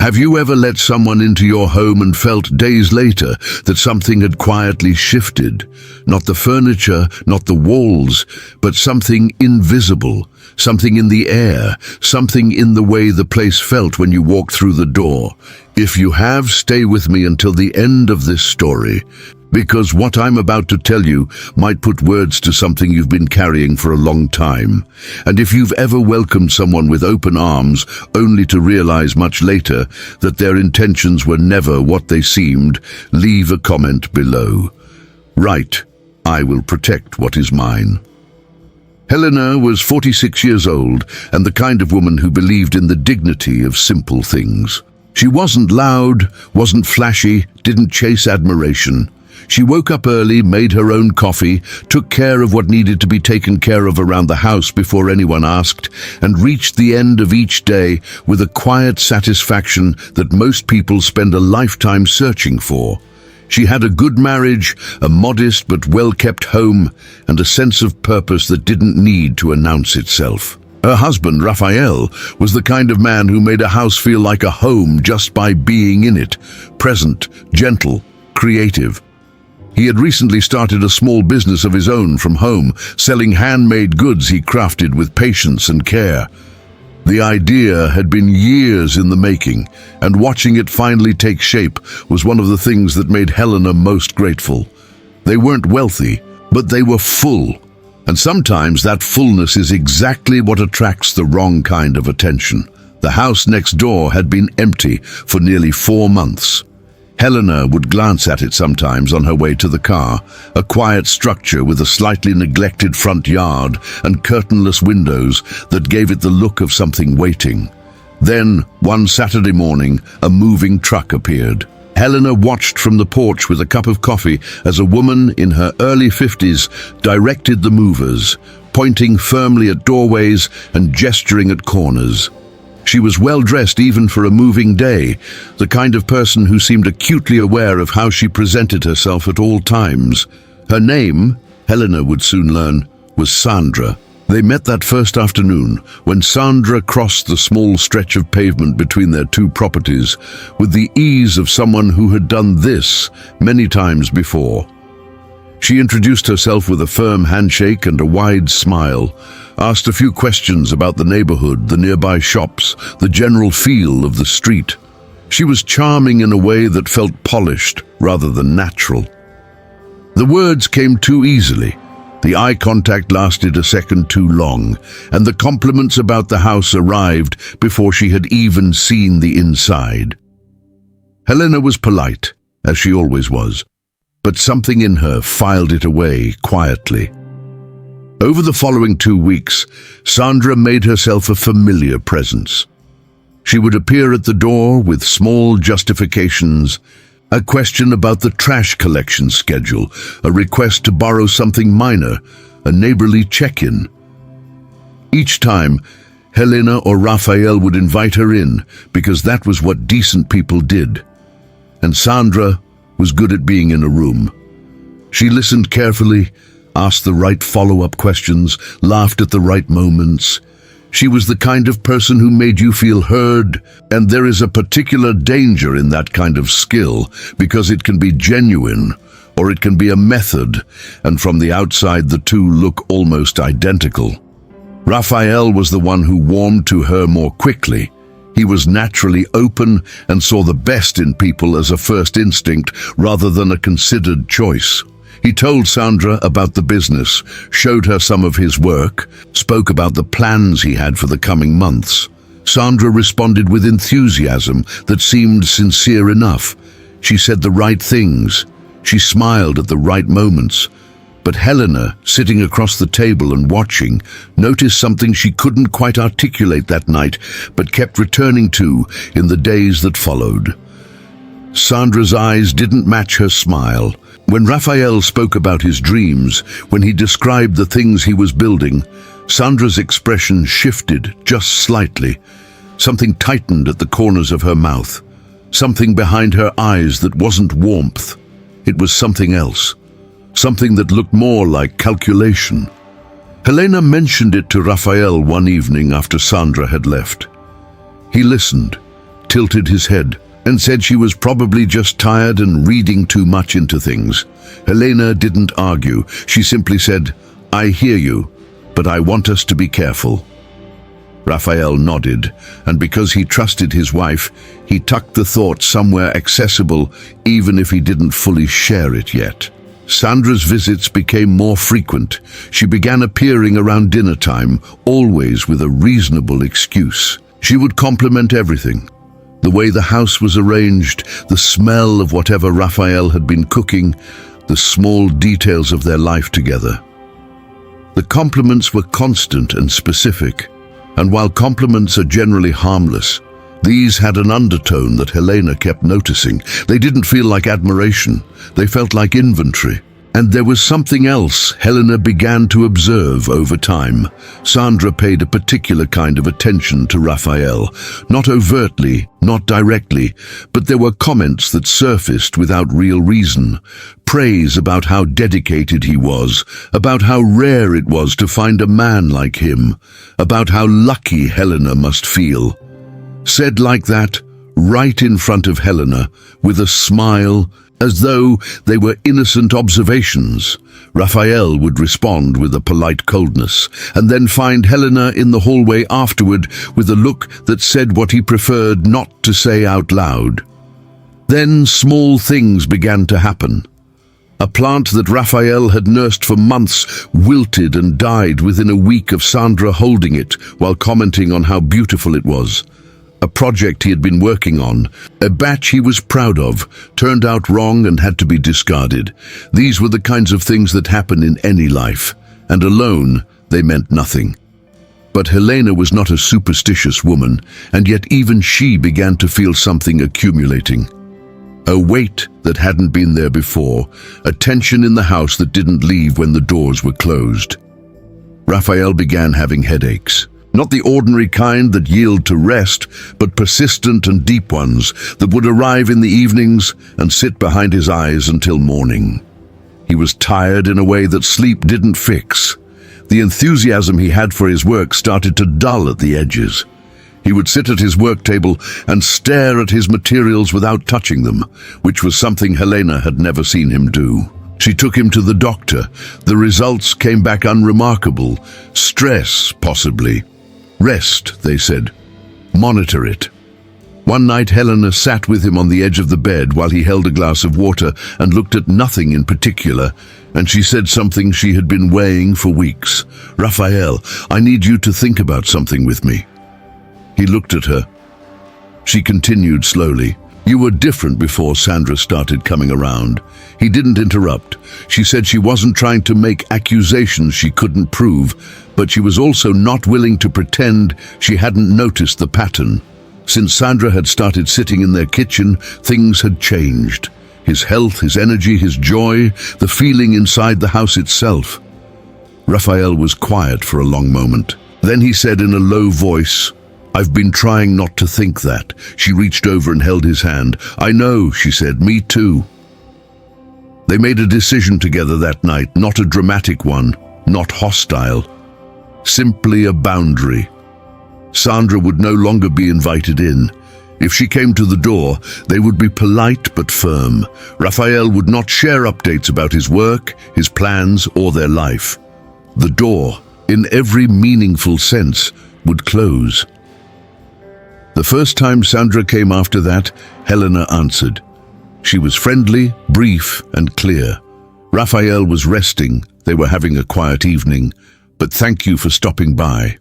Have you ever let someone into your home and felt days later that something had quietly shifted? Not the furniture, not the walls, but something invisible, something in the air, something in the way the place felt when you walked through the door. If you have, stay with me until the end of this story, because what I'm about to tell you might put words to something you've been carrying for a long time. And if you've ever welcomed someone with open arms, only to realize much later that their intentions were never what they seemed, leave a comment below. Write, "I will protect what is mine." Helena was 46 years old and the kind of woman who believed in the dignity of simple things. She wasn't loud, wasn't flashy, didn't chase admiration. She woke up early, made her own coffee, took care of what needed to be taken care of around the house before anyone asked, and reached the end of each day with a quiet satisfaction that most people spend a lifetime searching for. She had a good marriage, a modest but well-kept home, and a sense of purpose that didn't need to announce itself. Her husband, Raphael, was the kind of man who made a house feel like a home just by being in it, present, gentle, creative. He had recently started a small business of his own from home, selling handmade goods he crafted with patience and care. The idea had been years in the making, and watching it finally take shape was one of the things that made Helena most grateful. They weren't wealthy, but they were full, and sometimes that fullness is exactly what attracts the wrong kind of attention. The house next door had been empty for nearly 4 months. Helena would glance at it sometimes on her way to the car, a quiet structure with a slightly neglected front yard and curtainless windows that gave it the look of something waiting. Then, one Saturday morning, a moving truck appeared. Helena watched from the porch with a cup of coffee as a woman in her early 50s directed the movers, pointing firmly at doorways and gesturing at corners. She was well-dressed even for a moving day, the kind of person who seemed acutely aware of how she presented herself at all times. Her name, Helena would soon learn, was Sandra. They met that first afternoon when Sandra crossed the small stretch of pavement between their two properties with the ease of someone who had done this many times before. She introduced herself with a firm handshake and a wide smile, asked a few questions about the neighborhood, the nearby shops, the general feel of the street. She was charming in a way that felt polished rather than natural. The words came too easily. The eye contact lasted a second too long, and the compliments about the house arrived before she had even seen the inside. Helena was polite, as she always was, but something in her filed it away quietly. Over the following 2 weeks, Sandra made herself a familiar presence. She would appear at the door with small justifications, a question about the trash collection schedule, a request to borrow something minor, a neighborly check-in. Each time, Helena or Raphael would invite her in because that was what decent people did. And Sandra was good at being in a room. She listened carefully, asked the right follow-up questions, laughed at the right moments. She was the kind of person who made you feel heard, and there is a particular danger in that kind of skill because it can be genuine or it can be a method, and from the outside the two look almost identical. Raphael was the one who warmed to her more quickly. He was naturally open and saw the best in people as a first instinct rather than a considered choice. He told Sandra about the business, showed her some of his work, spoke about the plans he had for the coming months. Sandra responded with enthusiasm that seemed sincere enough. She said the right things. She smiled at the right moments. But Helena, sitting across the table and watching, noticed something she couldn't quite articulate that night, but kept returning to in the days that followed. Sandra's eyes didn't match her smile. When Raphael spoke about his dreams, when he described the things he was building, Sandra's expression shifted just slightly. Something tightened at the corners of her mouth. Something behind her eyes that wasn't warmth. It was something else. Something that looked more like calculation. Helena mentioned it to Raphael one evening after Sandra had left. He listened, tilted his head, and said she was probably just tired and reading too much into things. Helena didn't argue. She simply said, "I hear you, but I want us to be careful." Raphael nodded, and because he trusted his wife, he tucked the thought somewhere accessible, even if he didn't fully share it yet. Sandra's visits became more frequent. She began appearing around dinner time, always with a reasonable excuse. She would compliment everything: the way the house was arranged, the smell of whatever Raphael had been cooking, the small details of their life together. The compliments were constant and specific, and while compliments are generally harmless, these had an undertone that Helena kept noticing. They didn't feel like admiration, they felt like inventory. And there was something else Helena began to observe over time. Sandra paid a particular kind of attention to Raphael, not overtly, not directly, but there were comments that surfaced without real reason. Praise about how dedicated he was, about how rare it was to find a man like him, about how lucky Helena must feel. Said like that, right in front of Helena, with a smile, as though they were innocent observations. Raphael would respond with a polite coldness, and then find Helena in the hallway afterward with a look that said what he preferred not to say out loud. Then small things began to happen. A plant that Raphael had nursed for months wilted and died within a week of Sandra holding it while commenting on how beautiful it was. A project he had been working on, a batch he was proud of, turned out wrong and had to be discarded. These were the kinds of things that happen in any life, and alone they meant nothing. But Helena was not a superstitious woman, and yet even she began to feel something accumulating. A weight that hadn't been there before, a tension in the house that didn't leave when the doors were closed. Raphael began having headaches. Not the ordinary kind that yield to rest, but persistent and deep ones that would arrive in the evenings and sit behind his eyes until morning. He was tired in a way that sleep didn't fix. The enthusiasm he had for his work started to dull at the edges. He would sit at his work table and stare at his materials without touching them, which was something Helena had never seen him do. She took him to the doctor. The results came back unremarkable. Stress, possibly. Rest, they said. Monitor it. One night Helena sat with him on the edge of the bed while he held a glass of water and looked at nothing in particular, and she said something she had been weighing for weeks. "Raphael, I need you to think about something with me." He looked at her. She continued slowly. "You were different before Sandra started coming around." He didn't interrupt. She said she wasn't trying to make accusations she couldn't prove, but she was also not willing to pretend she hadn't noticed the pattern. Since Sandra had started sitting in their kitchen, things had changed. His health, his energy, his joy, the feeling inside the house itself. Raphael was quiet for a long moment. Then he said in a low voice, "I've been trying not to think that." She reached over and held his hand. "I know," she said, "me too." They made a decision together that night, not a dramatic one, not hostile. Simply a boundary. Sandra would no longer be invited in. If she came to the door, they would be polite but firm. Raphael would not share updates about his work, his plans, or their life. The door, in every meaningful sense, would close. The first time Sandra came after that, Helena answered. She was friendly, brief, and clear. Raphael was resting. They were having a quiet evening. "But thank you for stopping by."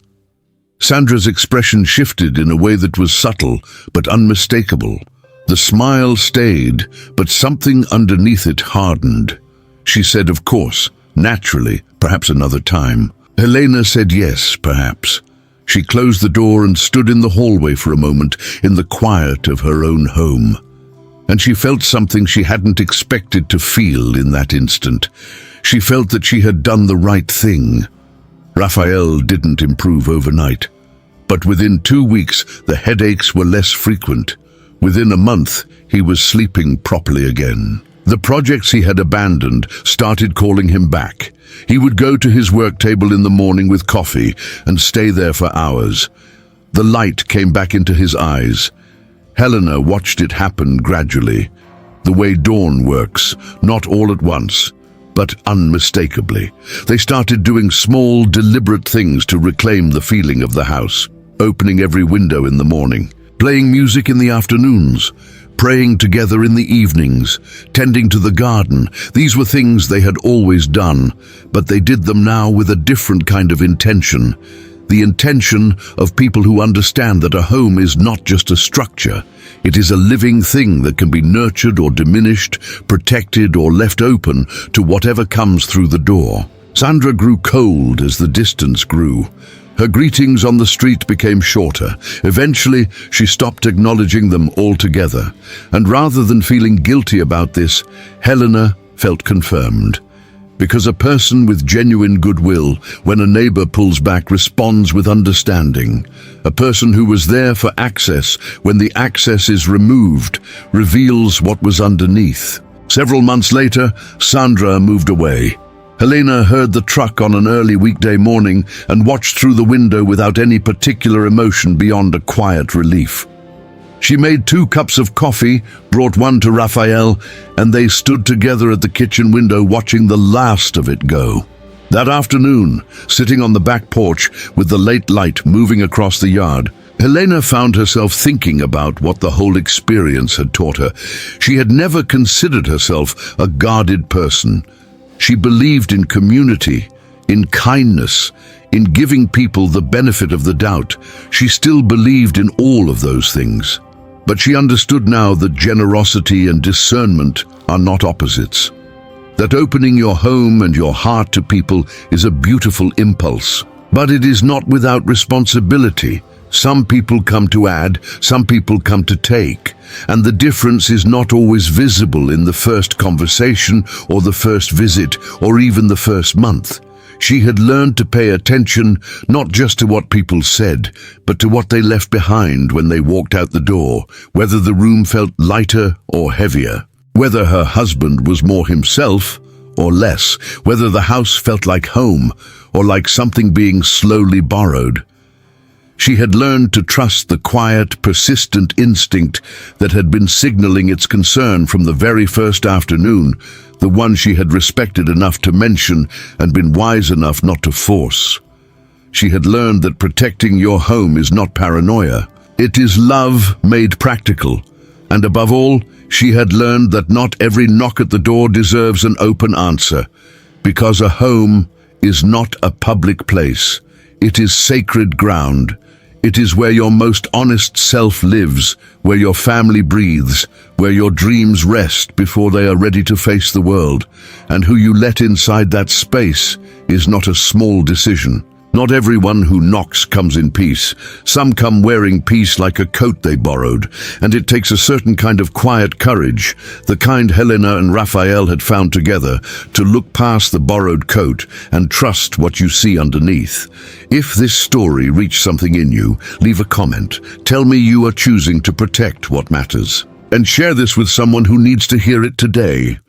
Sandra's expression shifted in a way that was subtle but unmistakable. The smile stayed, but something underneath it hardened. She said, "Of course, naturally, perhaps another time." Helena said yes, perhaps. She closed the door and stood in the hallway for a moment, in the quiet of her own home. And she felt something she hadn't expected to feel in that instant. She felt that she had done the right thing. Raphael didn't improve overnight. But within 2 weeks, the headaches were less frequent. Within a month, he was sleeping properly again. The projects he had abandoned started calling him back. He would go to his work table in the morning with coffee and stay there for hours. The light came back into his eyes. Helena watched it happen gradually, the way dawn works, not all at once, but unmistakably. They started doing small, deliberate things to reclaim the feeling of the house, opening every window in the morning, playing music in the afternoons, praying together in the evenings, tending to the garden. These were things they had always done, but they did them now with a different kind of intention. The intention of people who understand that a home is not just a structure. It is a living thing that can be nurtured or diminished, protected or left open to whatever comes through the door. Sandra grew cold as the distance grew. Her greetings on the street became shorter. Eventually, she stopped acknowledging them altogether. And rather than feeling guilty about this, Helena felt confirmed. Because a person with genuine goodwill, when a neighbor pulls back, responds with understanding. A person who was there for access, when the access is removed, reveals what was underneath. Several months later, Sandra moved away. Helena heard the truck on an early weekday morning and watched through the window without any particular emotion beyond a quiet relief. She made 2 cups of coffee, brought one to Raphael, and they stood together at the kitchen window watching the last of it go. That afternoon, sitting on the back porch with the late light moving across the yard, Helena found herself thinking about what the whole experience had taught her. She had never considered herself a guarded person. She believed in community, in kindness, in giving people the benefit of the doubt. She still believed in all of those things. But she understood now that generosity and discernment are not opposites. That opening your home and your heart to people is a beautiful impulse. But it is not without responsibility. Some people come to add, some people come to take, and the difference is not always visible in the first conversation or the first visit or even the first month. She had learned to pay attention not just to what people said, but to what they left behind when they walked out the door, whether the room felt lighter or heavier, whether her husband was more himself or less, whether the house felt like home or like something being slowly borrowed. She had learned to trust the quiet, persistent instinct that had been signaling its concern from the very first afternoon, the one she had respected enough to mention and been wise enough not to force. She had learned that protecting your home is not paranoia. It is love made practical. And above all, she had learned that not every knock at the door deserves an open answer, because a home is not a public place. It is sacred ground. It is where your most honest self lives, where your family breathes, where your dreams rest before they are ready to face the world. And who you let inside that space is not a small decision. Not everyone who knocks comes in peace. Some come wearing peace like a coat they borrowed, and it takes a certain kind of quiet courage, the kind Helena and Raphael had found together, to look past the borrowed coat and trust what you see underneath. If this story reached something in you, leave a comment. Tell me you are choosing to protect what matters. And share this with someone who needs to hear it today.